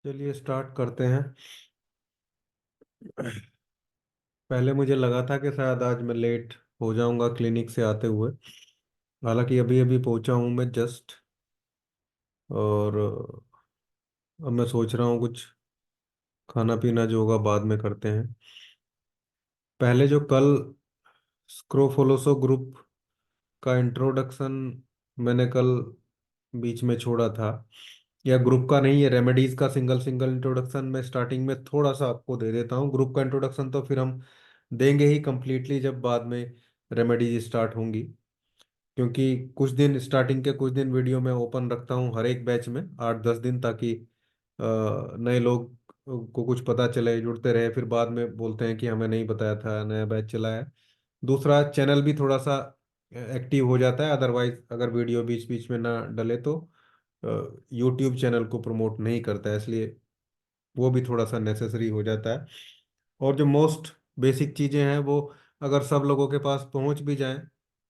चलिए स्टार्ट करते हैं। पहले मुझे लगा था कि शायद आज मैं लेट हो जाऊंगा क्लिनिक से आते हुए। हालांकि अभी अभी पहुंचा हूं मैं जस्ट। और अब मैं सोच रहा हूँ कुछ खाना पीना जो होगा बाद में करते हैं। पहले जो कल स्क्रोफोलोसो ग्रुप का इंट्रोडक्शन मैंने कल बीच में छोड़ा था, या ग्रुप का नहीं, है रेमेडीज का सिंगल सिंगल इंट्रोडक्शन मैं स्टार्टिंग में थोड़ा सा आपको दे देता हूँ। ग्रुप का इंट्रोडक्शन तो फिर हम देंगे ही कंप्लीटली जब बाद में रेमेडीज स्टार्ट होंगी। क्योंकि कुछ दिन स्टार्टिंग के कुछ दिन वीडियो में ओपन रखता हूँ हर एक बैच में 8-10 दिन, ताकि नए लोग को कुछ पता चले, जुड़ते रहे, फिर बाद में बोलते हैं कि हमें नहीं बताया था, नया बैच चला है। दूसरा, चैनल भी थोड़ा सा एक्टिव हो जाता है। अदरवाइज अगर वीडियो बीच बीच में ना डले तो यूट्यूब चैनल को प्रमोट नहीं करता है, इसलिए वो भी थोड़ा सा नेसेसरी हो जाता है। और जो मोस्ट बेसिक चीज़ें हैं वो अगर सब लोगों के पास पहुंच भी जाएं,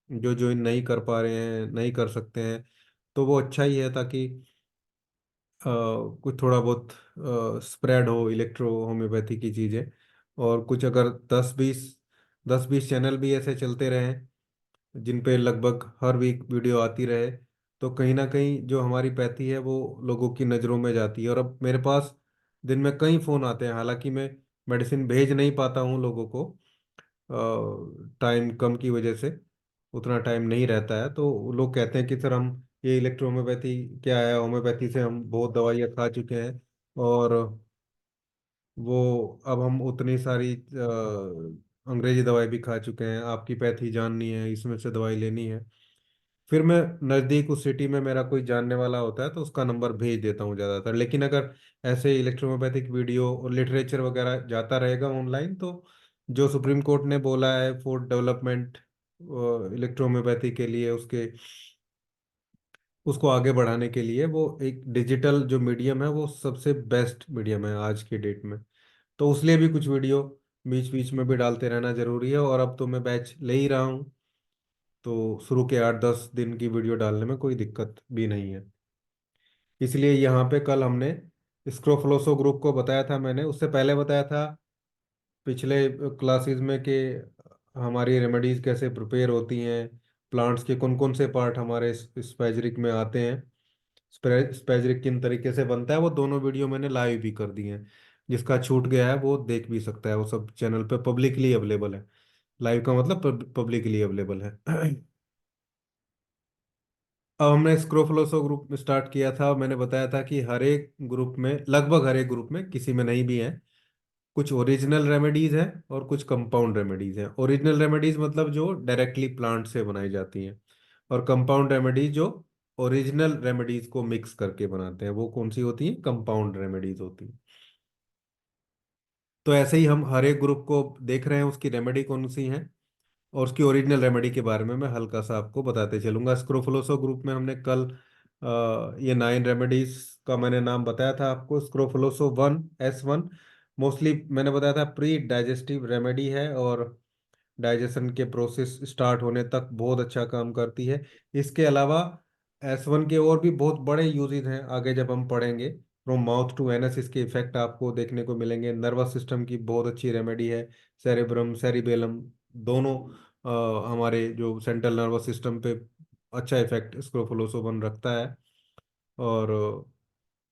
जो ज्वाइन नहीं कर पा रहे हैं, नहीं कर सकते हैं, तो वो अच्छा ही है, ताकि कुछ थोड़ा बहुत स्प्रेड हो इलेक्ट्रो होम्योपैथी की चीज़ें। और कुछ अगर 10-20 चैनल भी ऐसे चलते रहें जिन पे लगभग हर वीक वीडियो आती रहे, तो कहीं ना कहीं जो हमारी पैथी है वो लोगों की नज़रों में जाती है। और अब मेरे पास दिन में कई फ़ोन आते हैं, हालांकि मैं मेडिसिन भेज नहीं पाता हूँ लोगों को, टाइम कम की वजह से उतना टाइम नहीं रहता है। तो लोग कहते हैं कि सर हम ये इलेक्ट्रो होम्योपैथी क्या है, होम्योपैथी से हम बहुत दवाइयाँ खा चुके हैं, और वो अब हम उतनी सारी अंग्रेजी दवाई भी खा चुके हैं, आपकी पैथी जाननी है, इसमें से दवाई लेनी है। फिर मैं नज़दीक उस सिटी में मेरा कोई जानने वाला होता है तो उसका नंबर भेज देता हूँ ज़्यादातर। लेकिन अगर ऐसे इलेक्ट्रोहोम्योपैथिक वीडियो और लिटरेचर वगैरह जाता रहेगा ऑनलाइन, तो जो सुप्रीम कोर्ट ने बोला है फॉर डेवलपमेंट इलेक्ट्रोहोम्योपैथी के लिए, उसके उसको आगे बढ़ाने के लिए, वो एक डिजिटल जो मीडियम है वो सबसे बेस्ट मीडियम है आज के डेट में। तो उसलिए भी कुछ वीडियो बीच बीच में भी डालते रहना जरूरी है। और अब तो मैं बैच ले ही रहा हूँ, तो शुरू के 8-10 दिन की वीडियो डालने में कोई दिक्कत भी नहीं है। इसलिए यहाँ पे कल हमने स्क्रोफलोसो ग्रुप को बताया था, मैंने उससे पहले बताया था पिछले क्लासेस में कि हमारी रेमेडीज कैसे प्रिपेयर होती हैं, प्लांट्स के कौन कौन से पार्ट हमारे स्पैजरिक में आते हैं, स्पैजरिक किन तरीके से बनता है, वो दोनों वीडियो मैंने लाइव भी कर दी हैं। जिसका छूट गया है वो देख भी सकता है, वो सब चैनल पे पब्लिकली अवेलेबल है। लाइव का मतलब पब्लिकली अवेलेबल है। अब हमने स्क्रोफलोसो ग्रुप में स्टार्ट किया था, मैंने बताया था कि हर एक ग्रुप में, लगभग हर एक ग्रुप में, किसी में नहीं भी है, कुछ ओरिजिनल रेमेडीज हैं और कुछ कंपाउंड रेमेडीज हैं। ओरिजिनल रेमेडीज मतलब जो डायरेक्टली प्लांट से बनाई जाती हैं, और कंपाउंड रेमेडीज जो ओरिजिनल रेमेडीज को मिक्स करके बनाते हैं, वो कौन सी होती हैं? कंपाउंड रेमेडीज होती हैं। तो ऐसे ही हम हर एक ग्रुप को देख रहे हैं, उसकी रेमेडी कौन सी है, और उसकी ओरिजिनल रेमेडी के बारे में मैं हल्का सा आपको बताते चलूंगा। स्क्रोफलोसो ग्रुप में हमने कल ये 9 रेमेडीज का मैंने नाम बताया था आपको। स्क्रोफलोसो 1, S1 मोस्टली मैंने बताया था प्री डाइजेस्टिव रेमेडी है, और डाइजेशन के प्रोसेस स्टार्ट होने तक बहुत अच्छा काम करती है। इसके अलावा S1 के और भी बहुत बड़े यूजेज हैं, आगे जब हम पढ़ेंगे। फ्रॉम माउथ टू एनस इसके इफेक्ट आपको देखने को मिलेंगे। नर्वस सिस्टम की बहुत अच्छी रेमेडी है, सेरेब्रम सेरिबेलम दोनों, हमारे जो सेंट्रल नर्वस सिस्टम पे अच्छा इफेक्ट स्क्रोफोलोसोवन रखता है। और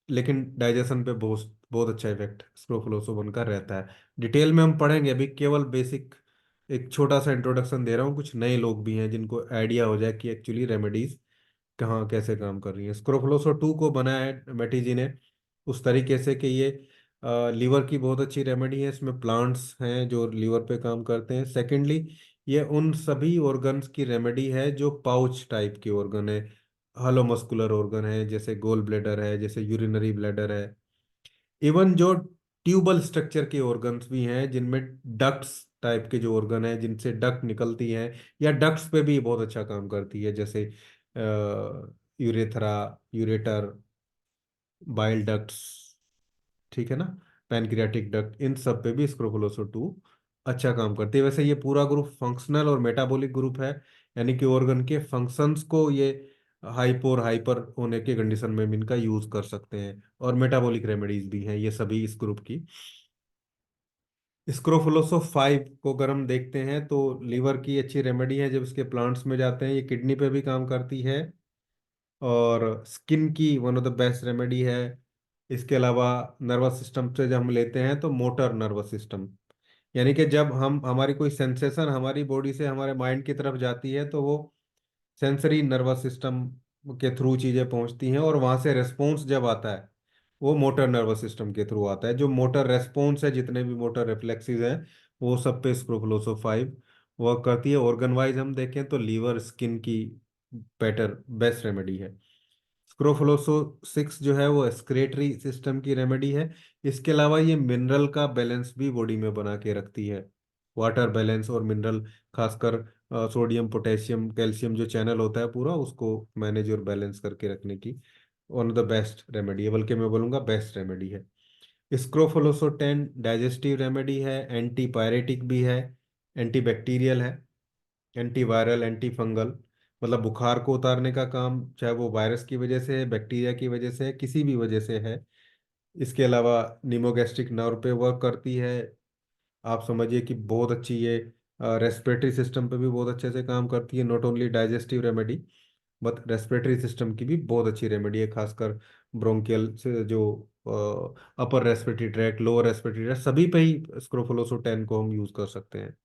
लेकिन डाइजेशन पे बहुत बहुत अच्छा इफेक्ट स्क्रोफलोसोवन का रहता है। डिटेल में हम पढ़ेंगे, अभी केवल बेसिक एक छोटा सा इंट्रोडक्शन दे रहा हूँ। कुछ नए लोग भी हैं जिनको आइडिया हो जाए कि एक्चुअली रेमेडीज कहाँ कैसे काम कर रही है। स्क्रोफलोसो 2 को बनाया है मेटी जी ने उस तरीके से कि ये लीवर की बहुत अच्छी रेमेडी है। इसमें प्लांट्स हैं जो लीवर पे काम करते हैं। सेकेंडली, ये उन सभी ऑर्गन्स की रेमेडी है जो पाउच टाइप के ऑर्गन है, हलो मस्कुलर ऑर्गन है, जैसे गोल ब्लेडर है, जैसे यूरिनरी ब्लेडर है। इवन जो ट्यूबल स्ट्रक्चर के ऑर्गन्स भी हैं, जिनमें डक्ट्स टाइप के जो ऑर्गन है जिनसे डक्ट निकलती हैं, या डक्ट्स पे भी बहुत अच्छा काम करती है, जैसे यूरेथ्रा, यूरेटर, बाइल डक्ट्स, ठीक है ना, पैनक्रियाटिक डक्ट, इन सब पे भी स्क्रोफोलोसो 2 अच्छा काम करती है। वैसे ये पूरा ग्रुप फंक्शनल और मेटाबॉलिक ग्रुप है, यानी कि ऑर्गन के फंक्शंस को ये हाइपोर हाइपर होने के कंडीशन में भी इनका यूज कर सकते हैं। और मेटाबॉलिक रेमेडीज भी हैं ये सभी इस ग्रुप की। स्क्रोफुलोसो 5 को अगर हम देखते हैं तो लीवर की अच्छी रेमेडी है जब इसके प्लांट्स में जाते हैं। ये किडनी पे भी काम करती है और स्किन की one of the best remedy है। इसके अलावा नर्वस सिस्टम से जब हम लेते हैं तो मोटर नर्वस सिस्टम, यानी कि जब हम हमारी कोई सेंसेशन हमारी बॉडी से हमारे माइंड की तरफ जाती है तो वो सेंसरी नर्वस सिस्टम के थ्रू चीजें पहुंचती हैं, और वहां से रेस्पॉन्स जब आता है वो मोटर नर्वस सिस्टम के थ्रू आता है। जो मोटर रेस्पॉन्स है, जितने भी मोटर रिफ्लेक्सेस हैं, वो सब पे स्क्रोफुलोसो 5 वर्क करती है। ऑर्गन वाइज हम देखें तो लीवर स्किन की बेटर बेस्ट रेमेडी है। स्क्रोफुलोसो 6 जो है वो एक्सक्रेटरी सिस्टम की रेमेडी है। इसके अलावा ये मिनरल का बैलेंस भी बॉडी में बना के रखती है। वाटर बैलेंस और मिनरल, खासकर सोडियम पोटेशियम कैल्शियम जो चैनल होता है पूरा, उसको मैनेज और बैलेंस करके रखने की one of the best remedy है, बल्कि मैं बोलूँगा बेस्ट रेमेडी है। स्क्रोफुलोसो 10 डाइजेस्टिव रेमेडी है, एंटी पायरेटिक भी है, एंटी बैक्टीरियल है, एंटीवायरल, एंटी फंगल। मतलब बुखार को उतारने का काम, चाहे वो वायरस की वजह से है, बैक्टीरिया की वजह से है, किसी भी वजह से है। इसके अलावा निमोगैस्ट्रिक नर्व पे वर्क करती है। आप समझिए कि बहुत अच्छी ये रेस्पिरेटरी सिस्टम पे भी बहुत अच्छे से काम करती है। Not only digestive remedy but respiratory system की भी बहुत अच्छी रेमेडी है, खासकर ब्रोंकियल से जो upper respiratory tract, lower respiratory tract, सभी पे ही स्क्रोफुलोसो 10 को हम यूज कर सकते हैं।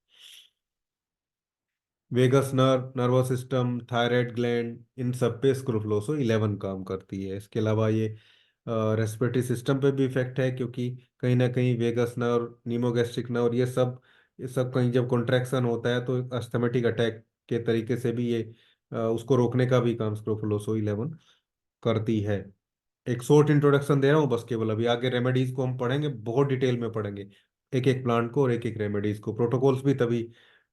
Vagus nerve, nervous system, thyroid gland, इन सब पे स्क्रोफुलोसो 11 काम करती है। इसके अलावा ये रेस्पिरेटरी सिस्टम पे भी इफेक्ट है, क्योंकि कहीं ना कहीं वेगस नर्व, नीमोगैस्ट्रिक नर्व, ये सब कहीं जब कॉन्ट्रैक्शन होता है तो अस्थमेटिक अटैक के तरीके से भी ये उसको रोकने का भी काम स्क्रोफुलोसो 11 करती है। एक शॉर्ट इंट्रोडक्शन दे रहा हूँ बस, केवल अभी आगे रेमेडीज को हम पढ़ेंगे, बहुत डिटेल में पढ़ेंगे एक एक प्लांट को और एक एक रेमेडीज को। प्रोटोकॉल्स भी तभी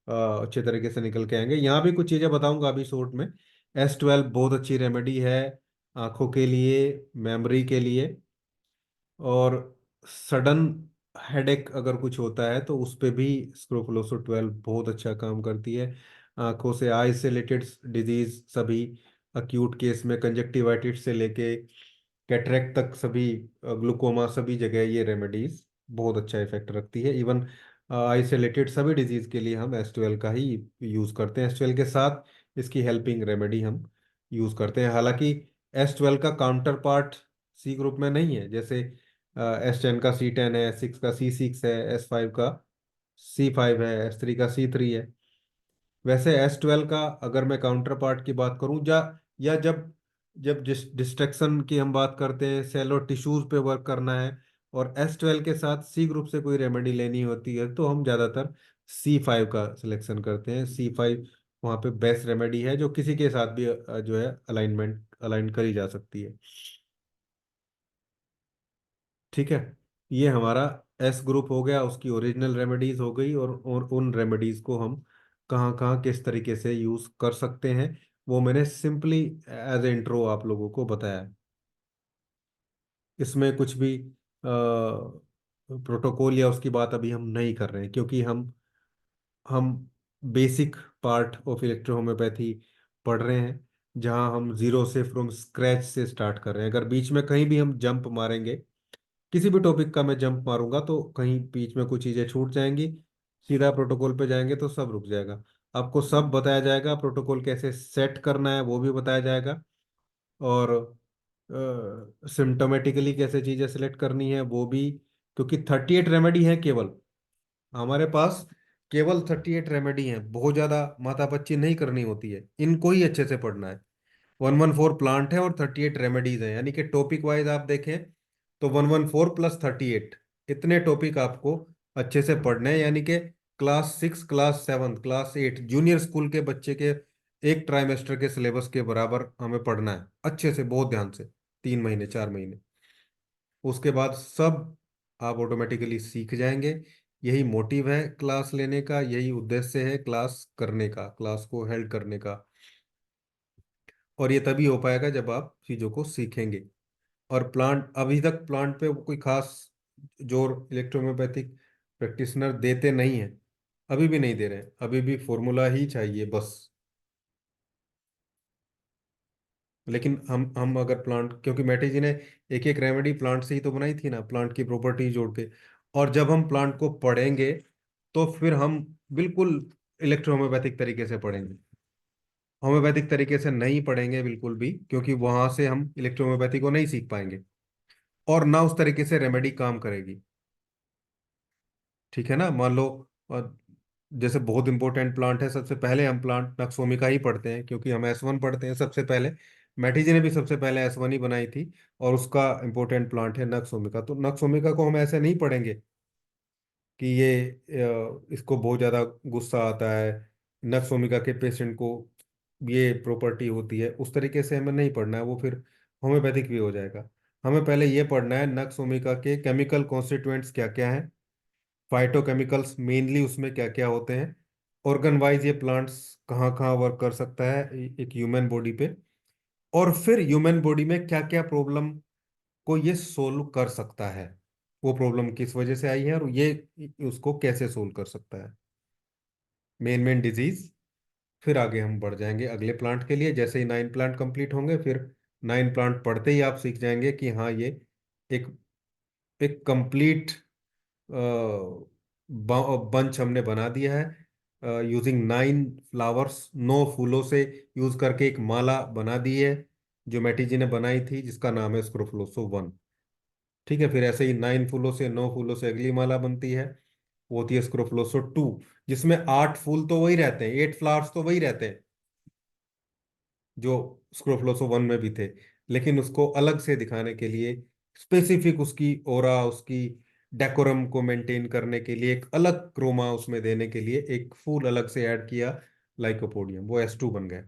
अच्छे तरीके से निकल के आएंगे। यहाँ भी कुछ चीजें बताऊंगा अभी शॉर्ट में। S12 बहुत अच्छी रेमेडी है आंखों के लिए, मेमोरी के लिए, और सडन हेडेक अगर कुछ होता है तो उस पे भी स्क्रोफुलोसो 12 बहुत अच्छा काम करती है। आंखों से आई से रिलेटेड डिजीज सभी, अक्यूट केस में कंजक्टिवाइटिस से लेके कैटरेक्ट तक, सभी ग्लूकोमा, सभी जगह ये रेमेडीज बहुत अच्छा इफेक्ट रखती है। इवन आई से रिलेटेड सभी डिजीज के लिए हम S12 का ही यूज करते हैं। S12 के साथ इसकी हेल्पिंग रेमेडी हम यूज करते हैं। हालांकि S12 का काउंटर पार्ट सी ग्रुप में नहीं है, जैसे S10 का C10 है, S6 का C6 है, S5 का C5 है, S3 का C3 है। वैसे S12 का अगर मैं काउंटर पार्ट की बात करूं, या जब जब डिस्ट्रक्शन की हम बात करते हैं, सेल और टिश्यूज पे वर्क करना है, और S12 के साथ सी ग्रुप से कोई रेमेडी लेनी होती है, तो हम ज़्यादातर C5 का सिलेक्शन करते हैं। C5 वहाँ पे बेस्ट रेमेडी है, जो किसी के साथ भी जो है अलाइन करी जा सकती है। ठीक है, ये हमारा S ग्रुप हो गया, उसकी ओरिजिनल रेमेडीज हो गई, और उन रेमेडीज को हम कहाँ कहाँ किस तरीके से यूज कर सकते हैं वो मैंने सिंपली एज ए इंट्रो आप लोगों को बताया। इसमें कुछ भी प्रोटोकॉल या उसकी बात अभी हम नहीं कर रहे हैं, क्योंकि हम basic part of electro homeopathy पढ़ रहे हैं, जहाँ हम जीरो से फ्रॉम स्क्रैच से स्टार्ट कर रहे हैं। अगर बीच में कहीं भी हम जंप मारेंगे, किसी भी टॉपिक का मैं जंप मारूंगा तो कहीं बीच में कुछ चीजें छूट जाएंगी, सीधा प्रोटोकॉल पे जाएंगे तो सब रुक जाएगा। आपको सब बताया जाएगा, प्रोटोकॉल कैसे सेट करना है वो भी बताया जाएगा, और सिम्टोमेटिकली कैसे चीजें सेलेक्ट करनी है वो भी। क्योंकि 38 रेमेडी है केवल हमारे पास, केवल 38 रेमेडी है, बहुत ज्यादा माथापच्ची नहीं करनी होती है, इनको ही अच्छे से पढ़ना है। 114 प्लांट है और 38 रेमेडीज है, यानी कि टॉपिक वाइज आप देखें तो 114 + 38, इतने टॉपिक आपको अच्छे से पढ़ने हैं। यानी कि class 6, class 7, class 8 junior school के बच्चे के एक ट्राइमेस्टर के सिलेबस के बराबर हमें पढ़ना है, अच्छे से बहुत ध्यान से, 3 महीने 4 महीने। उसके बाद सब आप ऑटोमेटिकली सीख जाएंगे। यही मोटिव है क्लास लेने का, यही उद्देश्य है क्लास करने का, क्लास को हेल्ड करने का। और ये तभी हो पाएगा जब आप चीज़ों को सीखेंगे। और प्लांट, अभी तक प्लांट पे कोई खास जोर इलेक्ट्रोहोम्योपैथिक प्रैक्टिशनर देते नहीं है, अभी भी नहीं दे रहे हैं, अभी भी फॉर्मूला ही चाहिए बस। लेकिन हम अगर प्लांट, क्योंकि मैटी जी ने एक एक रेमेडी प्लांट से ही तो बनाई थी ना, प्लांट की प्रॉपर्टी जोड़ के। और जब हम प्लांट को पढ़ेंगे तो फिर हम बिल्कुल इलेक्ट्रोहोम्योपैथिक तरीके से पढ़ेंगे। होम्योपैथिक तरीके से नहीं पढ़ेंगे बिल्कुल भी, क्योंकि वहां से हम इलेक्ट्रोहोम्योपैथी को नहीं सीख पाएंगे और ना उस तरीके से रेमेडी काम करेगी। ठीक है ना। मान लो जैसे बहुत इंपॉर्टेंट प्लांट है, सबसे पहले हम प्लांट नक्सोमिका ही पढ़ते हैं, क्योंकि हम S1 पढ़ते हैं सबसे पहले। मैटी जी ने भी सबसे पहले S1 ही बनाई थी। और उसका इंपॉर्टेंट प्लांट है नक्सोमिका। तो नक्सोमिका को हम ऐसे नहीं पढ़ेंगे कि ये इसको बहुत ज़्यादा गुस्सा आता है, नक्सोमिका के पेशेंट को ये प्रॉपर्टी होती है, उस तरीके से हमें नहीं पढ़ना है, वो फिर होम्योपैथिक भी हो जाएगा। हमें पहले ये पढ़ना है नक्सोमिका के केमिकल कॉन्स्टिट्यूएंट्स क्या क्या हैं, फाइटोकेमिकल्स मेनली उसमें क्या क्या होते हैं, ऑर्गन वाइज ये प्लांट्स कहाँ कहाँ वर्क कर सकता है एक ह्यूमन बॉडी पे, और फिर ह्यूमन बॉडी में क्या क्या प्रॉब्लम को ये सोल्व कर सकता है, वो प्रॉब्लम किस वजह से आई है और ये उसको कैसे सोल्व कर सकता है, मेन मेन डिजीज। फिर आगे हम बढ़ जाएंगे अगले प्लांट के लिए। जैसे ही 9 प्लांट कंप्लीट होंगे, फिर 9 प्लांट पढ़ते ही आप सीख जाएंगे कि हाँ ये एक एक कंप्लीट बंच हमने बना दिया है, यूजिंग 9 फ्लावर्स, 9 फूलों से यूज करके एक माला बना दी है, जो मैटी जी ने बनाई थी, जिसका नाम है स्क्रोफलोसो 1। ठीक है। फिर ऐसे ही 9 फूलों से, 9 फूलों से अगली माला बनती है, वो होती है स्क्रोफलोसो 2, जिसमें 8 फूल तो वही रहते हैं, 8 फ्लावर्स तो वही रहते हैं जो स्क्रोफलोसो 1 में भी थे। लेकिन उसको अलग से दिखाने के लिए, स्पेसिफिक उसकी ओरा, उसकी डेकोरम को मेंटेन करने के लिए, एक अलग क्रोमा उसमें देने के लिए एक फूल अलग से ऐड किया, लाइकोपोडियम, वो S2 बन गए।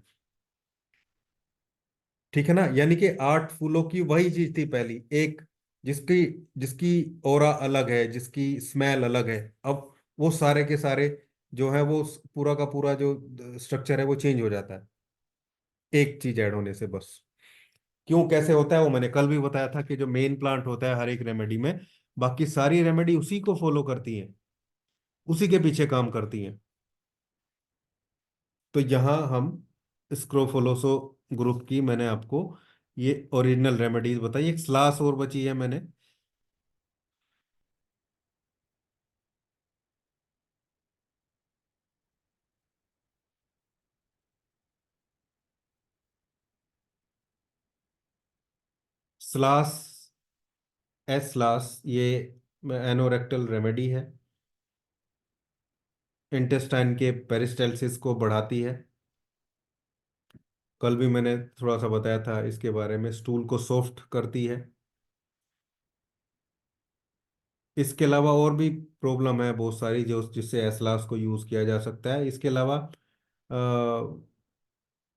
ठीक है ना। यानी कि 8 फूलों की वही चीज थी पहली एक, जिसकी जिसकी ओरा अलग है, जिसकी स्मेल अलग है। अब वो सारे के सारे जो है, वो पूरा का पूरा जो स्ट्रक्चर है वो चेंज हो जाता है एक चीज ऐड होने से बस। क्यों, कैसे होता है, वो मैंने कल भी बताया था कि जो मेन प्लांट होता है हर एक रेमेडी में, बाकी सारी रेमेडी उसी को फॉलो करती हैं, उसी के पीछे काम करती हैं। तो यहाँ हम स्क्रोफोलोसो ग्रुप की मैंने आपको ये ओरिजिनल रेमेडीज बताई। एक स्लास और बची है मैंने। स्लास, एस स्लास, ये एनोरेक्टल रेमेडी है, इंटेस्टाइन के पेरिस्टालसिस को बढ़ाती है। कल भी मैंने थोड़ा सा बताया था इसके बारे में, स्टूल को सॉफ्ट करती है। इसके अलावा और भी प्रॉब्लम है बहुत सारी जो जिससे एसलास को यूज किया जा सकता है। इसके अलावा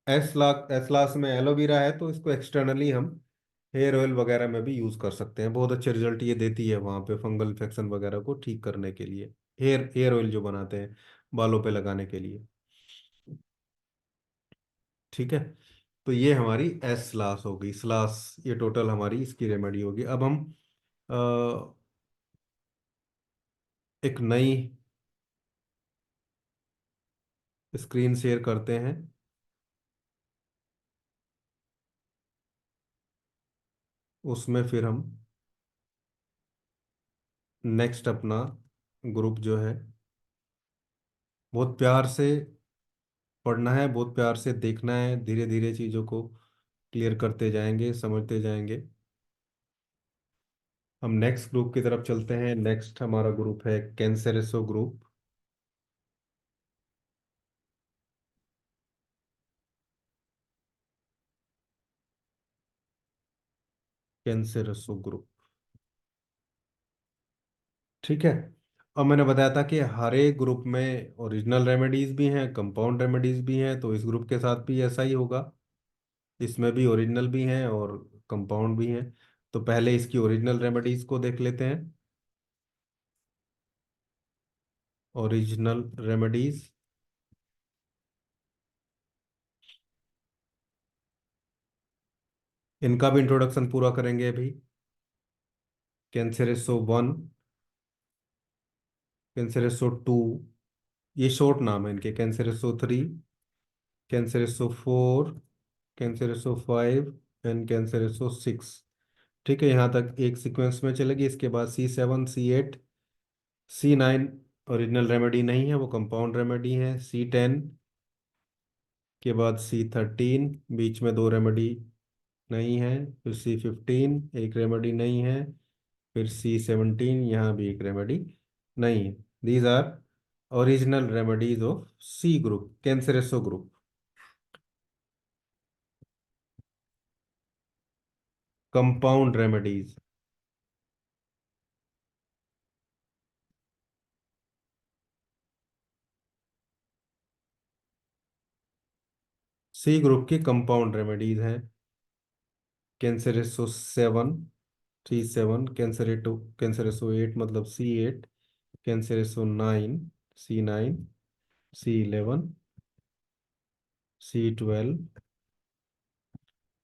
एसलास में एलोवेरा है, तो इसको एक्सटर्नली हम हेयर ऑयल वगैरह में भी यूज कर सकते हैं। बहुत अच्छे रिजल्ट ये देती है वहाँ पे फंगल इन्फेक्शन वगैरह को ठीक करने के लिए, हेयर ऑयल जो बनाते हैं बालों पे लगाने के लिए। ठीक है। तो ये हमारी एस स्लास हो गई, स्लास, ये टोटल हमारी इसकी रेमेडी होगी। अब हम अ, एक नई स्क्रीन शेयर करते हैं। उसमें फिर हम नेक्स्ट अपना ग्रुप जो है, बहुत प्यार से पढ़ना है, बहुत प्यार से देखना है, धीरे धीरे चीज़ों को क्लियर करते जाएंगे, समझते जाएंगे। हम नेक्स्ट ग्रुप की तरफ चलते हैं। नेक्स्ट हमारा ग्रुप है कैंसरेसो ग्रुप। कैंसरेसो ग्रुप। ठीक है। और मैंने बताया था कि हर एक ग्रुप में ओरिजिनल रेमेडीज भी हैं, कंपाउंड रेमेडीज भी हैं, तो इस ग्रुप के साथ भी ऐसा ही होगा। इसमें भी ओरिजिनल भी हैं और कंपाउंड भी हैं। तो पहले इसकी ओरिजिनल रेमेडीज को देख लेते हैं। ओरिजिनल रेमेडीज, इनका भी इंट्रोडक्शन पूरा करेंगे अभी। कैंसरेसो 1, कैंसरेसो 2, ये शॉर्ट नाम है इनके, कैंसरेसो 3, कैंसरेसो 4, कैंसरेसो 5 एंड कैंसरेसो 6। ठीक है, यहाँ तक एक सीक्वेंस में चलेगी। इसके बाद C7, C8, C9 original remedy नहीं है, वो कंपाउंड रेमेडी है। C10 के बाद C13, बीच में दो रेमेडी नहीं है। फिर C15, एक रेमेडी नहीं है। फिर C17, यहाँ भी एक रेमेडी नहीं है। These are original remedies of C group, कैंसरेसो group. Compound remedies. C group की कंपाउंड रेमेडीज हैं। कैंसरेसो 7, C7, कैंसरेसो 8 मतलब C8, कैंसरेसो 9, C9, C11, C12,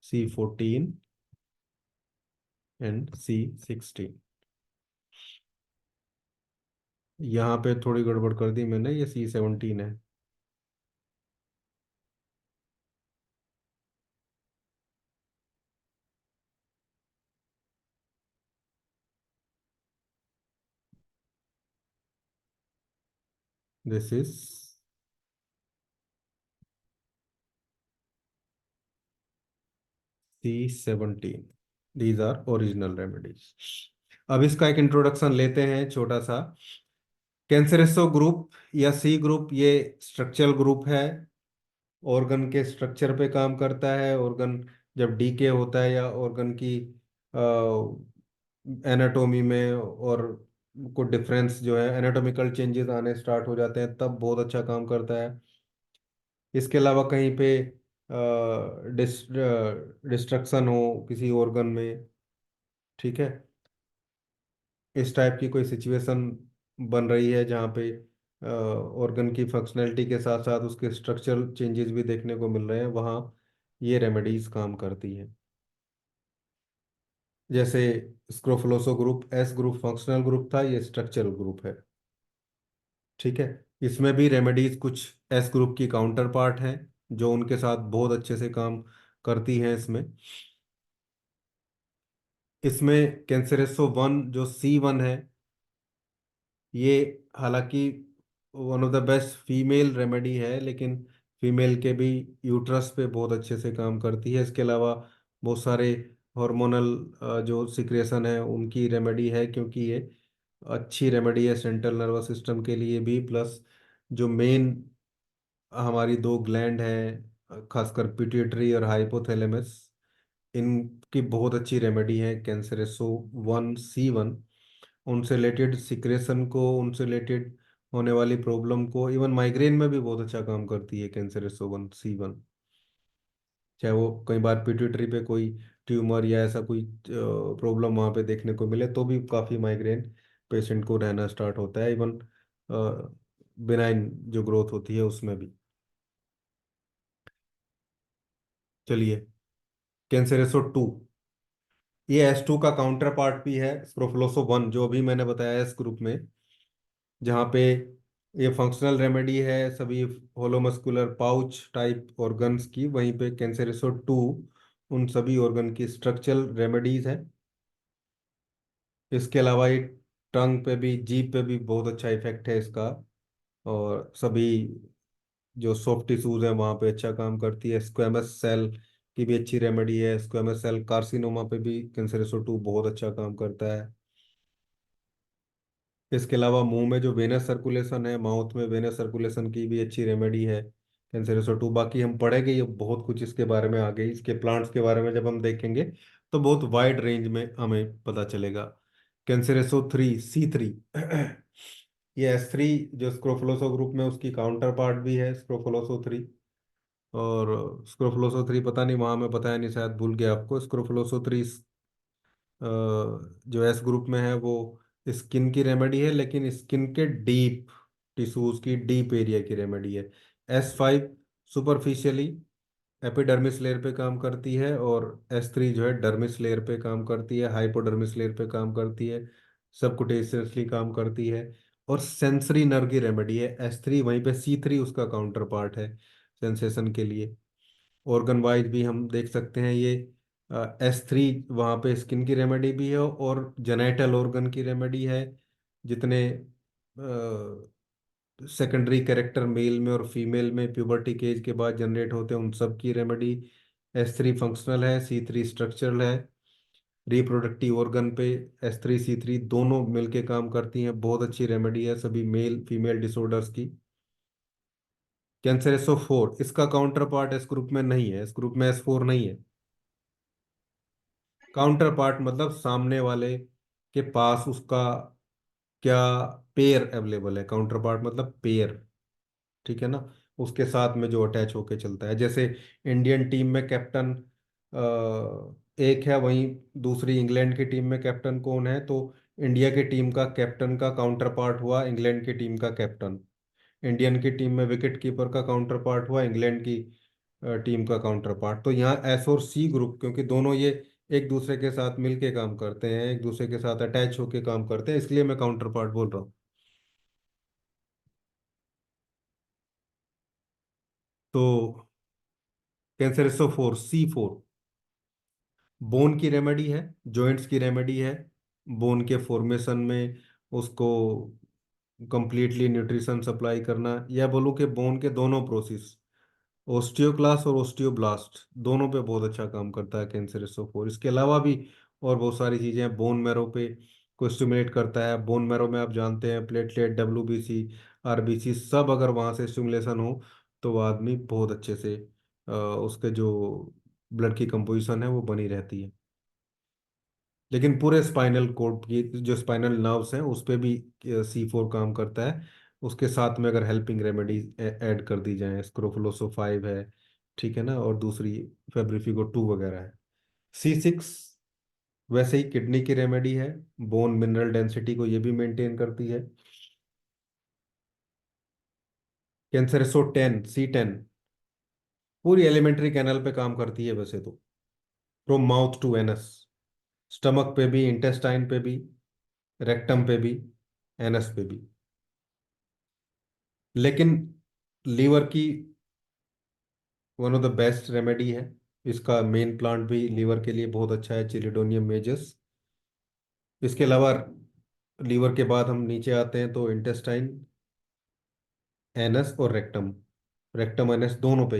C14 and C16। यहाँ पे थोड़ी गड़बड़ कर दी मैंने, ये C17 है। This is C17। These are original remedies. अब इसका एक इंट्रोडक्शन लेते हैं छोटा सा। कैंसरेसो ग्रुप या सी ग्रुप, ये स्ट्रक्चरल ग्रुप है। ऑर्गन के स्ट्रक्चर पे काम करता है। ऑर्गन जब डीके होता है या ऑर्गन की एनाटोमी में और को डिफरेंस जो है, एनाटॉमिकल चेंजेस आने स्टार्ट हो जाते हैं, तब बहुत अच्छा काम करता है। इसके अलावा कहीं पे डिस्ट्रक्शन हो किसी ऑर्गन में, ठीक है, इस टाइप की कोई सिचुएशन बन रही है जहाँ पे ऑर्गन की फंक्शनैलिटी के साथ साथ उसके स्ट्रक्चरल चेंजेस भी देखने को मिल रहे हैं, वहाँ ये रेमेडीज काम करती हैं। जैसे स्क्रोफलोसो group S group functional group था, ये स्ट्रक्चरल ग्रुप है। ठीक है, इसमें भी रेमेडीज कुछ एस ग्रुप की काउंटर पार्ट हैं जो उनके साथ बहुत अच्छे से काम करती हैं। इसमें इसमें कैंसरेसो 1 जो C1 है, ये हालांकि one of the best female remedy है, लेकिन फीमेल के भी यूट्रस पे बहुत अच्छे से काम करती है। इसके अलावा बहुत सारे हार्मोनल जो सिक्रेशन है उनकी रेमेडी है, क्योंकि ये अच्छी रेमेडी है सेंट्रल नर्वस सिस्टम के लिए भी। प्लस जो मेन हमारी दो ग्लैंड हैं, खासकर पिट्यूटरी और हाइपोथैलेमस, इनकी बहुत अच्छी रेमेडी है कैंसरेसो 1 C1। उनसे रिलेटेड सिक्रेशन को, उनसे रिलेटेड होने वाली प्रॉब्लम को, इवन माइग्रेन में भी बहुत अच्छा काम करती है कैंसरेसो 1 C1। चाहे वो कई बार पिट्यूटरी पे कोई ट्यूमर या ऐसा कोई प्रॉब्लम वहाँ पे देखने को मिले, तो भी काफ़ी माइग्रेन पेशेंट को रहना स्टार्ट होता है। इवन बिनाइन जो ग्रोथ होती है उसमें भी। चलिए, कैंसरेसो 2, ये S2 का काउंटर पार्ट भी है स्क्रोफलोसो 1 जो अभी मैंने बताया एस ग्रुप में, जहाँ पे ये फंक्शनल रेमेडी है सभी होलोमस्कुलर पाउच टाइप ऑर्गन्स की। वहीं पे कैंसरेसो 2 उन सभी ऑर्गन की स्ट्रक्चरल रेमेडीज है। इसके अलावा ये टंग पे भी, जीभ पे भी बहुत अच्छा इफेक्ट है इसका। और सभी जो सॉफ्ट टिश्यूज हैं वहाँ पे अच्छा काम करती है। स्क्वेमस सेल की भी अच्छी रेमेडी है। स्क्वेमस सेल कार्सिनोमा पे भी कैंसरेसो 2 बहुत अच्छा काम करता है। इसके अलावा मुंह में जो वेनस सर्कुलेशन है, माउथ में वेनस सर्कुलेशन की भी अच्छी रेमेडी है कैंसरेसो 2। बाकी हम पढ़ेंगे ये बहुत कुछ इसके बारे में आगे, इसके प्लांट्स के बारे में जब हम देखेंगे तो बहुत वाइड रेंज में हमें पता चलेगा। कैंसरेसो 3 C3 ये S3 जो स्क्रोफलोसो ग्रुप में उसकी काउंटर पार्ट भी है स्क्रोफलोसो 3। और स्क्रोफलोसो 3 पता नहीं, वहाँ मैं बताया नहीं, शायद भूल गया आपको। स्क्रोफलोसो 3 जो एस ग्रुप में है वो स्किन की रेमेडी है, लेकिन स्किन के डीप टिश्यूज की, डीप एरिया की रेमेडी है। S5 सुपरफिशियली एपिडर्मिस लेयर पे काम करती है, और S3 जो है डर्मिस लेयर पे काम करती है, हाइपोडर्मिस लेयर पे काम करती है, सबकुटेनियसली काम करती है। और सेंसरी नर्व की रेमेडी है S3। वहीं पे C3 उसका काउंटर पार्ट है सेंसेशन के लिए। ऑर्गन वाइज भी हम देख सकते हैं ये S3 वहाँ पे स्किन की रेमेडी भी है और जेनाइटल ऑर्गन की रेमेडी है। जितने सेकेंडरी कैरेक्टर मेल में और फीमेल में प्यूबर्टी के एज के बाद जनरेट होते हैं उन सब की रेमेडी। S3 फंक्शनल है, C3 स्ट्रक्चरल है। रिप्रोडक्टिव ऑर्गन पे S3 C3 दोनों मिलके काम करती हैं, बहुत अच्छी रेमेडी है सभी मेल फीमेल डिसऑर्डर्स की। कैंसर SO4 इसका काउंटर पार्ट इस ग्रुप में नहीं है, इस ग्रुप में S4 नहीं है। काउंटर पार्ट मतलब सामने वाले के पास उसका क्या पेयर अवेलेबल है, काउंटर पार्ट मतलब पेयर। ठीक है ना, उसके साथ में जो अटैच होके चलता है। जैसे इंडियन टीम में कैप्टन एक है, वहीं दूसरी इंग्लैंड की टीम में कैप्टन कौन है, तो इंडिया की टीम का कैप्टन का काउंटर पार्ट हुआ इंग्लैंड की टीम का कैप्टन। इंडियन की टीम में विकेट कीपर का काउंटर पार्ट हुआ इंग्लैंड की टीम का काउंटर पार्ट। तो यहाँ S और C ग्रुप, क्योंकि दोनों ये एक दूसरे के साथ मिलके काम करते हैं, एक दूसरे के साथ अटैच होके काम करते हैं, इसलिए मैं काउंटर पार्ट बोल रहा हूँ। तो कैंसर C4 बोन की रेमेडी है, जॉइंट्स की रेमेडी है। बोन के फॉर्मेशन में उसको कंप्लीटली न्यूट्रिशन सप्लाई करना, या बोलूँ कि बोन के दोनों प्रोसेस, ओस्टियोक्लास्ट और ओस्टियोब्लास्ट, दोनों पे बहुत अच्छा काम करता है कैंसर 4। इसके अलावा भी और बहुत सारी चीज़ें हैं। बोन मैरो पे को स्टिमुलेट करता है। बोन मैरो में आप जानते हैं प्लेटलेट, WBC, RBC सब अगर वहाँ से स्टिमुलेशन हो तो वो आदमी बहुत अच्छे से उसके जो ब्लड की कंपोजिशन है वो बनी रहती है। लेकिन पूरे स्पाइनल कोड की जो स्पाइनल नर्व्स हैं उस पे भी C4 काम करता है। उसके साथ में अगर हेल्पिंग रेमेडीज ऐड कर दी जाए, स्क्रोफुलोसो 5 है, ठीक है ना, और दूसरी फेब्रिफिको 2 वगैरह है। C6 वैसे ही किडनी की रेमेडी है, बोन मिनरल डेंसिटी को ये भी मेंटेन करती है। कैंसर 10 C10 पूरी एलिमेंट्री कैनल पे काम करती है वैसे तो, from mouth to anus, stomach पे भी, इंटेस्टाइन पे भी, रेक्टम पे भी, एनस पे भी। लेकिन लीवर की one of the best remedy है। इसका मेन प्लांट भी लीवर के लिए बहुत अच्छा है, चिलिडोनियम मेजस। इसके अलावा लीवर के बाद हम नीचे आते हैं तो इंटेस्टाइन, एनस और रेक्टम। रेक्टम एनस दोनों पे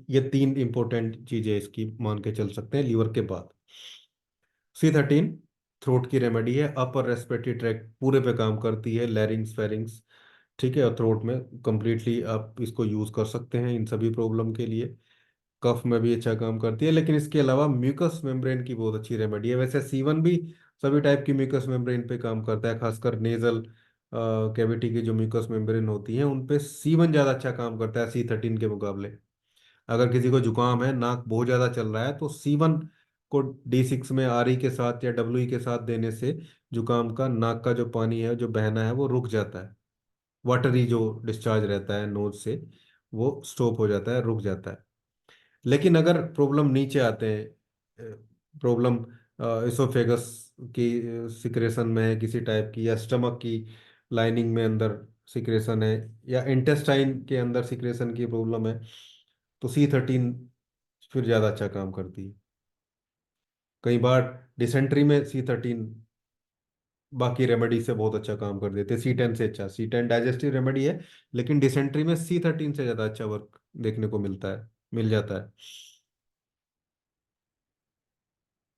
ये तीन इंपॉर्टेंट चीजें इसकी मान के चल सकते हैं लीवर के बाद। C13 थ्रोट की रेमेडी है, अपर रेस्पिरेटरी ट्रैक्ट पूरे पे काम करती है, लैरिंग्स फेरिंग्स, ठीक है, और थ्रोट में कंप्लीटली आप इसको यूज कर सकते हैं इन सभी प्रॉब्लम के लिए। कफ में भी अच्छा काम करती है। लेकिन इसके अलावा म्यूकस मेम्ब्रेन की बहुत अच्छी रेमेडी है। वैसे C1 भी सभी टाइप की म्यूकस मेम्ब्रेन पे काम करता है, खासकर नेजल कैविटी की जो म्यूकस मेम्ब्रेन होती है उन पे C1 ज़्यादा अच्छा काम करता है C13 के मुकाबले। अगर किसी को जुकाम है, नाक बहुत ज़्यादा चल रहा है, तो C1 को D6 में RE के साथ या WE के साथ देने से जुकाम का नाक का जो पानी है जो बहना है वो रुक जाता है। वाटरी जो डिस्चार्ज रहता है नोज से वो स्टॉप हो जाता है, रुक जाता है। लेकिन अगर प्रॉब्लम नीचे आते हैं, प्रॉब्लम इसोफेगस की सिक्रेशन में है किसी टाइप की, या स्टमक की लाइनिंग में अंदर सिक्रेशन है, या इंटेस्टाइन के अंदर सिक्रेशन की प्रॉब्लम है, तो C13 फिर ज़्यादा अच्छा काम करती है। कई बार डिसेंट्री में C13 बाकी रेमेडी से बहुत अच्छा काम कर देते हैं, C10 से अच्छा। C10 डाइजेस्टिव रेमेडी है, लेकिन डिसेंट्री में C13 से ज़्यादा अच्छा वर्क देखने को मिलता है, मिल जाता है।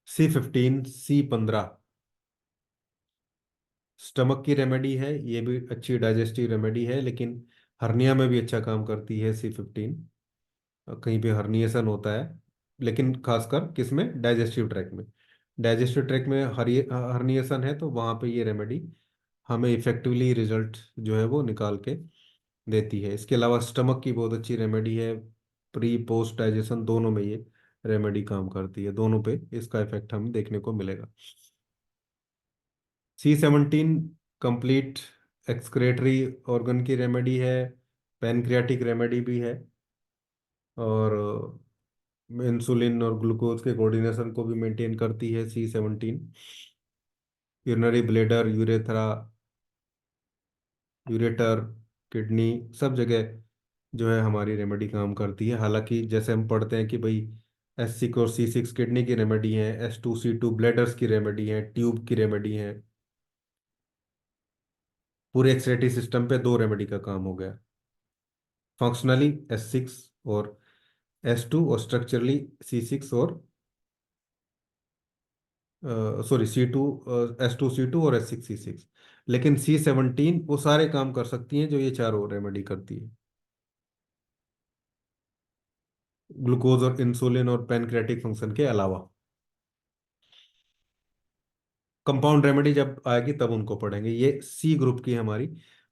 C15 C15 स्टमक की रेमेडी है, ये भी अच्छी डाइजेस्टिव रेमेडी है, लेकिन हर्निया में भी अच्छा काम करती है C15। कहीं पे हर्निएशन होता है, लेकिन खासकर किसमें, डाइजेस्टिव ट्रैक में। डाइजेस्टिव ट्रैक में हर्निएशन है तो वहाँ पे ये रेमेडी हमें इफेक्टिवली रिजल्ट जो है वो निकाल के देती है। इसके अलावा स्टमक की बहुत अच्छी रेमेडी है, प्री पोस्ट डाइजेशन दोनों में ये रेमेडी काम करती है, दोनों पे इसका इफेक्ट हमें देखने को मिलेगा। C17 कंप्लीट एक्सक्रेटरी ऑर्गन की रेमेडी है, पैनक्रियाटिक रेमेडी भी है, और इंसुलिन और ग्लूकोज के कोऑर्डिनेशन को भी मेंटेन करती है C17। Urinary bladder, urethra, ureter, kidney, सब जगह जो है हमारी रेमेडी काम करती है। हालांकि जैसे हम पढ़ते हैं कि भाई S6 और C6 किडनी की रेमेडी है, S2 C2 ब्लैडर्स की रेमेडी है, ट्यूब की रेमेडी है। पूरे एक्सक्रीटरी सिस्टम पे दो रेमेडी का काम हो गया। फंक्शनली S6 और S2, और स्ट्रक्चरली C6 और सॉरी C2, S2 C2 और S6 C6। लेकिन C17 वो सारे काम कर सकती हैं जो ये चारों रेमेडी करती है, ग्लूकोज और इंसुलिन और पैनक्रेटिक फंक्शन के अलावा। कंपाउंड रेमेडी जब आएगी तब उनको पढ़ेंगे। ये C ग्रुप की हमारी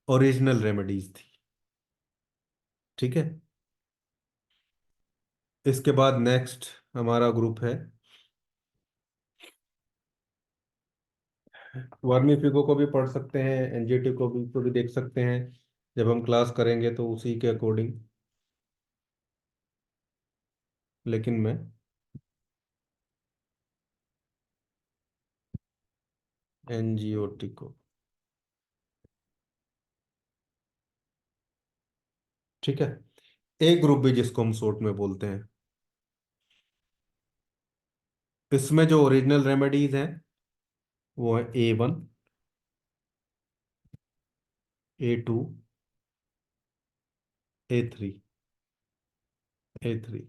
ओरिजिनल रेमेडीज थी। ठीक है। इसके बाद नेक्स्ट हमारा ग्रुप है, वर्मीफिगो को भी पढ़ सकते हैं, एनजीटी को भी देख सकते हैं। जब हम क्लास करेंगे तो उसी के अकॉर्डिंग। लेकिन मैं एनजीओटी को, ठीक है, एक ग्रुप भी जिसको हम शॉर्ट में बोलते हैं, इसमें जो ओरिजिनल रेमेडीज हैं वो है A1, A2, A3, A3।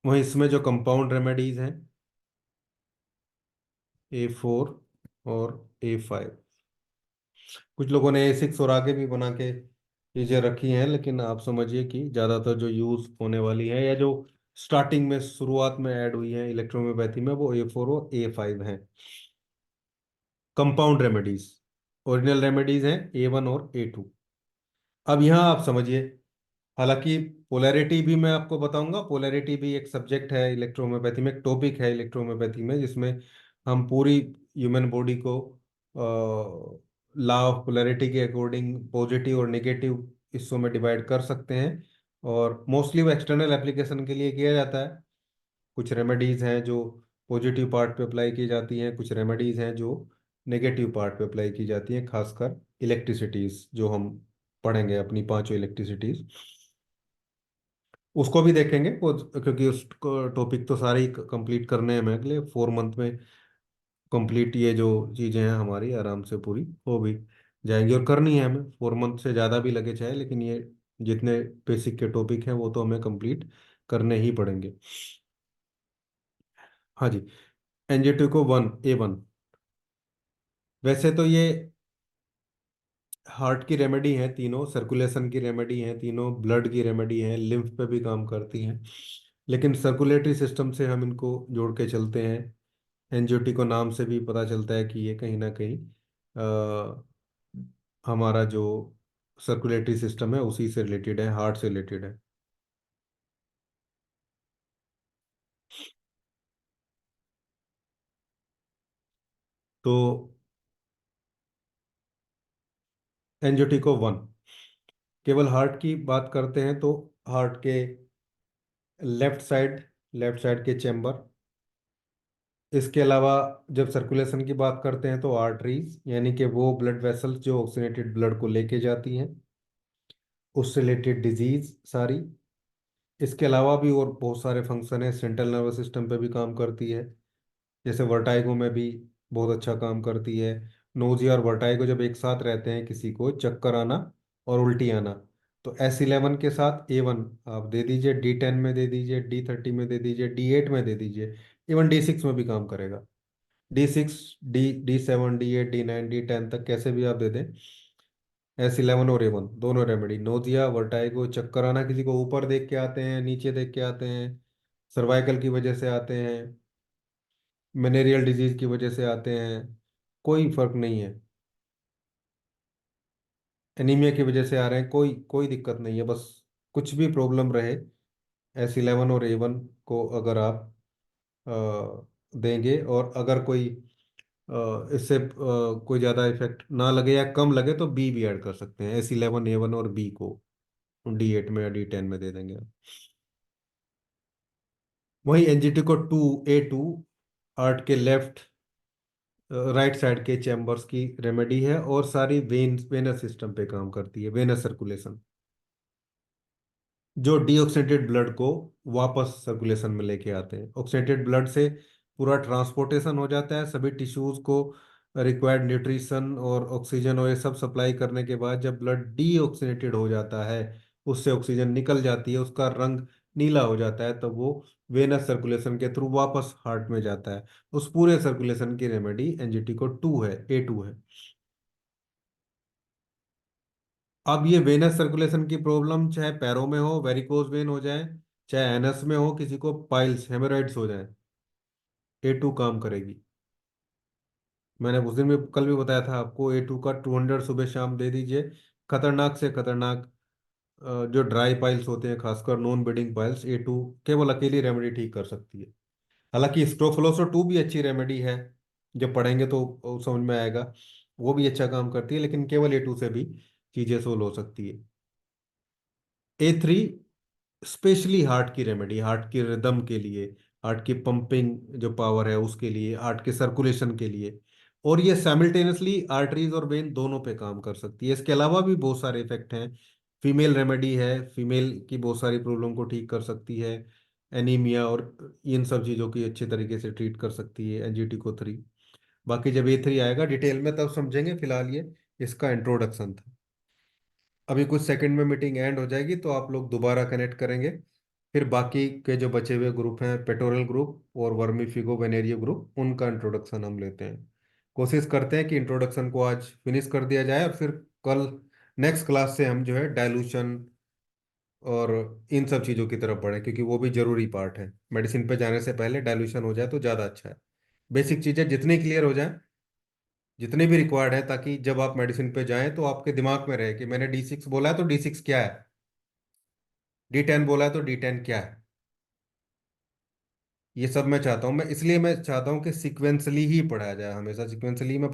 वहीं इसमें जो कंपाउंड रेमेडीज हैं A4 और A5। कुछ लोगों ने A6 और आगे भी बना के चीजें रखी हैं, लेकिन आप समझिए कि ज्यादातर जो यूज होने वाली है या जो स्टार्टिंग में शुरुआत में ऐड हुई है इलेक्ट्रोमियोपैथी में, वो A4 और A5 हैं। कंपाउंड रेमेडीज, ओरिजिनल रेमेडीज हैं A1 और A2। अब यहाँ आप समझिए, हालांकि पोलैरिटी भी मैं आपको बताऊंगा। पोलैरिटी भी एक सब्जेक्ट है इलेक्ट्रोहोम्योपैथी में, एक टॉपिक है इलेक्ट्रोहोम्योपैथी में, जिसमें हम पूरी ह्यूमन बॉडी को लॉ ऑफ पोलैरिटी के अकॉर्डिंग पॉजिटिव और नेगेटिव हिस्सों में डिवाइड कर सकते हैं। और मोस्टली वो एक्सटर्नल एप्लीकेशन के लिए किया जाता है। कुछ रेमेडीज हैं जो पॉजिटिव पार्ट पे अप्लाई की जाती हैं, कुछ रेमेडीज हैं जो नेगेटिव पार्ट पे अप्लाई की जाती हैं, खासकर इलेक्ट्रिसिटीज जो हम पढ़ेंगे, अपनी पांचों इलेक्ट्रिसिटीज, उसको भी देखेंगे वो, क्योंकि उस टॉपिक तो सारे ही कंप्लीट करने हैं हमें अगले 4 मंथ में। कंप्लीट ये जो चीज़ें हैं हमारी आराम से पूरी हो भी जाएंगी, और करनी है हमें। 4 मंथ से ज़्यादा भी लगे चाहे, लेकिन ये जितने बेसिक के टॉपिक हैं वो तो हमें कंप्लीट करने ही पड़ेंगे। हाँ जी। एनजीटी को A1। वैसे तो ये हार्ट की रेमेडी है तीनों, सर्कुलेशन की रेमेडी है तीनों, ब्लड की रेमेडी है, लिम्फ पे भी काम करती हैं। लेकिन सर्कुलेटरी सिस्टम से हम इनको जोड़ के चलते हैं। एंजियोटी को नाम से भी पता चलता है कि ये कहीं ना कहीं अ, हमारा जो सर्कुलेटरी सिस्टम है उसी से रिलेटेड है, हार्ट से रिलेटेड है। तो एंजियोटी को 1, केवल हार्ट की बात करते हैं तो हार्ट के लेफ्ट साइड, लेफ्ट साइड के चेम्बर। इसके अलावा जब सर्कुलेशन की बात करते हैं तो आर्टरीज, यानी कि वो ब्लड वेसल्स जो ऑक्सीनेटेड ब्लड को लेके जाती हैं, उससे रिलेटेड डिजीज सारी। इसके अलावा भी और बहुत सारे फंक्शन है, सेंट्रल नर्वस सिस्टम पे भी काम करती है। जैसे वर्टाइगो में भी बहुत अच्छा काम करती है। नोजिया और वर्टाइगो जब एक साथ रहते हैं, किसी को चक्कर आना और उल्टी आना, तो S11 के साथ A1 आप दे दीजिए, D10 में दे दीजिए, D30 में दे दीजिए, D8 में दे दीजिए, इवन D6 में भी काम करेगा। D6, D7, D8, D9, D10 तक कैसे भी आप दे दें। S11 और A1 दोनों रेमेडी, नोजिया वर्टाइगो चक्कर आना, किसी को ऊपर देख के आते हैं, नीचे देख के आते हैं, सर्वाइकल की वजह से आते हैं, मेनेरियल डिजीज की वजह से आते हैं, कोई फर्क नहीं है। एनीमिया की वजह से आ रहे हैं, कोई कोई दिक्कत नहीं है। बस कुछ भी प्रॉब्लम रहे, S11 और A1 को अगर आप देंगे, और अगर कोई इससे कोई ज़्यादा इफेक्ट ना लगे या कम लगे तो बी भी ऐड कर सकते हैं, S11 A1 और बी को D8 में या D10 में दे देंगे। वही एनजीटी को 2 A2, हार्ट के लेफ्ट राइट साइड के चैम्बर्स की रेमेडी है, और सारी वेनस सिस्टम पे काम करती है, वेनस सर्कुलेशन, जो डीऑक्सीडेटेड ब्लड को वापस सर्कुलेशन में लेके आते हैं। ऑक्सीडेटेड ब्लड से पूरा ट्रांसपोर्टेशन हो जाता है, सभी टिश्यूज को रिक्वायर्ड न्यूट्रिशन और ऑक्सीजन और ये सब सप्लाई करने के बाद जब ब्लड डीऑक्सीनेटेड हो जाता है, उससे ऑक्सीजन निकल जाती है, उसका रंग नीला हो जाता है, तब वो वेनस सर्कुलेशन के थ्रू वापस हार्ट में जाता है। उस पूरे सर्कुलेशन की रेमेडी एनजीटी को 2 है, A2 है। अब ये वेनस सर्कुलेशन की प्रॉब्लम चाहे पैरों में हो, वेरिकोज वेन हो जाए, चाहे एनस में हो, किसी को पाइल्स हेमोरॉइड्स हो जाए, A2 काम करेगी। मैंने उस दिन भी कल भी बताया था आपको, A2 का 200 सुबह शाम दे दीजिए। खतरनाक से खतरनाक जो ड्राई पाइल्स होते हैं, खासकर नॉन ब्लीडिंग पाइल्स, A2 केवल अकेली रेमेडी ठीक कर सकती है। हालांकि स्ट्रोफलोसो 2 भी अच्छी रेमेडी है, जब पढ़ेंगे तो समझ में आएगा, वो भी अच्छा काम करती है, लेकिन केवल A2 से भी चीजें सोल्व हो सकती है। A3 स्पेशली हार्ट की रेमेडी, हार्ट की रिदम के लिए, हार्ट की पंपिंग जो पावर है उसके लिए, हार्ट के सर्कुलेशन के लिए। और ये साइमल्टेनियसली आर्टरीज और वेन दोनों पे काम कर सकती है। इसके अलावा भी बहुत सारे इफेक्ट हैं। फीमेल रेमेडी है, फीमेल की बहुत सारी प्रॉब्लम को ठीक कर सकती है, एनीमिया और इन सब चीज़ों की अच्छे तरीके से ट्रीट कर सकती है एनजीटी को 3। बाकी जब A3 आएगा डिटेल में तब समझेंगे, फिलहाल ये इसका इंट्रोडक्शन था। अभी कुछ सेकंड में मीटिंग एंड हो जाएगी तो आप लोग दोबारा कनेक्ट करेंगे, फिर बाकी के जो बचे हुए ग्रुप हैं, पेटोरल ग्रुप और वर्मी फिगो वेनेरियो ग्रुप, उनका इंट्रोडक्शन हम लेते हैं। कोशिश करते हैं कि इंट्रोडक्शन को आज फिनिश कर दिया जाए, और फिर कल नेक्स्ट क्लास से हम जो है डाइल्यूशन और इन सब चीज़ों की तरफ बढ़ें, क्योंकि वो भी जरूरी पार्ट है। मेडिसिन पे जाने से पहले डाइल्यूशन हो जाए तो ज़्यादा अच्छा है। बेसिक चीज़ें जितनी क्लियर हो जाए, जितने भी रिक्वायर्ड है, ताकि जब आप मेडिसिन पे जाएं तो आपके दिमाग में रहे कि मैंने D6 बोला है तो D6 क्या है, D10 बोला है तो D10 क्या है। ये सब मैं चाहता हूँ, मैं इसलिए मैं चाहता हूँ कि सिक्वेंसली ही पढ़ाया जाए, हमेशा सिक्वेंसली में